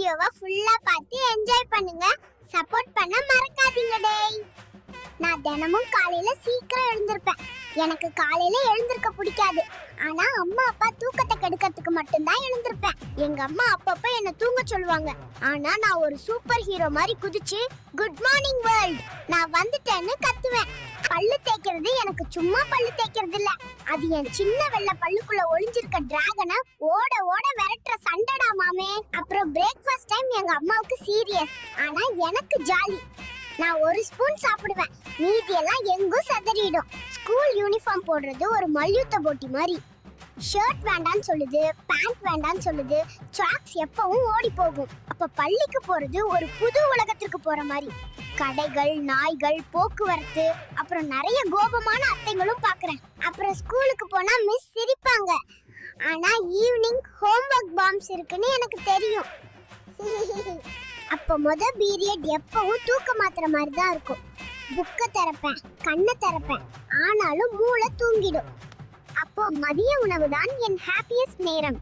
வீடியோவை ஃபுல்லா பார்த்து என்ஜாய் பண்ணுங்க. சப்போர்ட் பண்ண மறக்காதீங்க டேய். நான் தினமும் காலையில சீக்கிரம் எழுந்திருப்பேன். எனக்கு காலையில எழுந்திருக்க பிடிக்காது. ஆனா அம்மா அப்பா தூக்கத்தை கெடுக்கிறதுக்கு மட்டும்தான் எழுந்திருப்பேன். எங்க அம்மா அப்பப்ப என்ன தூங்க சொல்லுவாங்க. ஆனா நான் ஒரு சூப்பர் ஹீரோ மாதிரி குதிச்சு குட் மார்னிங் வேர்ல்ட் நான் வந்துட்டேன்னு கத்துவேன். பல்லு தேய்க்கிறது எனக்கு சும்மா பல்லு தேய்க்கிறது இல்ல, அது என் சின்ன வெள்ளை பல்லுக்குள்ள ஒளிஞ்சிருக்க டிராகனை ஓட ஓட விரட்டுற சண்டைடா மாமே. அப்புறம் பிரேக்ஃபாஸ்ட் டைம் எங்க அம்மாவுக்கு சீரியஸ், ஆனா எனக்கு ஜாலி. நான் ஒரு ஸ்பூன் சாப்பிடுவேன், மீதி எல்லாம் எங்கும் சதறிடும். ஸ்கூல் யூனிஃபார்ம் போடுறது ஒரு மல்யுத்த போட்டி மாதிரி. ஷர்ட் வேண்டான்னு சொல்லுது, பேண்ட் வேண்டான்னு சொல்லுது, சாக்ஸ் எப்பவும் ஓடி போகும். அப்ப பள்ளிக்கு போறது ஒரு புது உலகத்திற்கு போற மாதிரி. கடைகள், நாய்கள், போக்குவரத்து, அப்புறம் நிறைய கோபமான அத்தைகளும் பாக்குறேன். அப்புறம் ஸ்கூலுக்கு போனா மிஸ் சிரிப்பாங்க. ஆனா ஈவினிங் ஹோம்வொர்க் பாம்ஸ் இருக்குன்னு எனக்கு தெரியும். அப்ப பீரியட் எப்பவும் தூக்க மாத்திர மாதிரி தான் இருக்கும். புக்க திறப்பேன், கண்ணை திறப்பேன், ஆனாலும் மூளை தூங்கிடும். அப்போ மதிய உணவு தான் என் ஹாப்பியஸ்ட் நேரம்.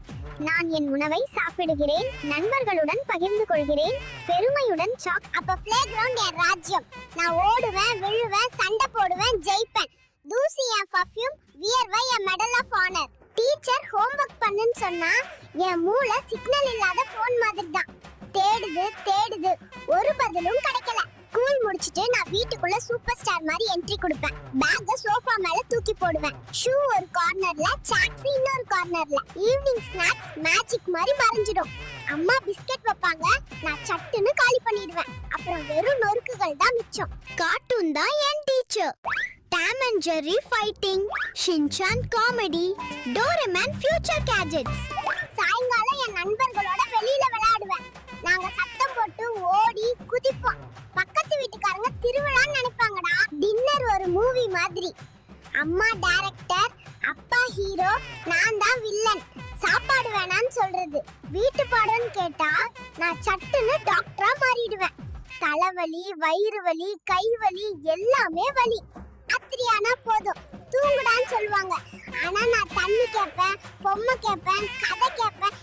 நான் என் உணவை சாப்பிடுகிறேன், நண்பர்களுடன் பகிர்ந்து கொள்கிறேன், பெருமையுடன் அப்ப பிளே கிரவுண்ட் என் ராஜ்யம். நான் ஓடுவேன், விழுவேன், சண்டை போடுவேன், ஜெயிப்பேன். தூசி என் பர்ஃப்யூம், வியர்வை என் medal of honour. Teacher homework பண்ணுன்னு சொன்னா என் மூளை சிக்னல் இல்லாத போன் மாதிரி தான். தேடுது, ஒரு பதிலும் கிடைக்கல. ஸ்கூல் முடிச்சிட்டு நான் வீட்டுக்குள்ள சூப்பர் ஸ்டார் மாதிரி என்ட்ரி கொடுப்பேன். பேக்க சோஃபா மேல தூக்கி போடுவேன். ஷூ ஒரு கார்னர்ல, சாக்ஸ் இன்னொரு கார்னர்ல. ஈவினிங் ஸ்நாக்ஸ் மேஜிக் மாதிரி மறைஞ்சிடும். அம்மா பிஸ்கட் வைப்பாங்க, நான் சட்டுன்னு காலி பண்ணிடுவேன். அப்புறம் வெறும் நொறுக்குகள் தான் மிச்சம். கார்ட்டூன் தான் என் teacher. Tom and Jerry fighting, Shinchan comedy, Doraemon future gadgets. சாயங்காலம் என் நண்பர்களோட வெளியில விளையாடுவேன். நாங்க சத்தம் போட்டு ஓடி குதிப்போம். பக்கத்து வீட்டுக்காரங்க திருவிழான்னு நினைப்பாங்கடா. டின்னர் ஒரு மூவி மாதிரி. அம்மா டைரக்டர், அப்பா ஹீரோ, நான் தான் வில்லன். சாப்பாடு வேணான்னு சொல்றது. வீட்டு பாடம்னு கேட்டா நான் சட்டுன்னு டாக்டரா மாறிடுவேன். தலைவலி, வயிறு வலி, கை வலி, எல்லாமே வலி. ராத்திரியானா போதும் தூங்குடான்னு சொல்லுவாங்க. ஆனா நான் தண்ணி கேட்பேன், பொம்மை கேட்பேன், கதை கேட்பேன்,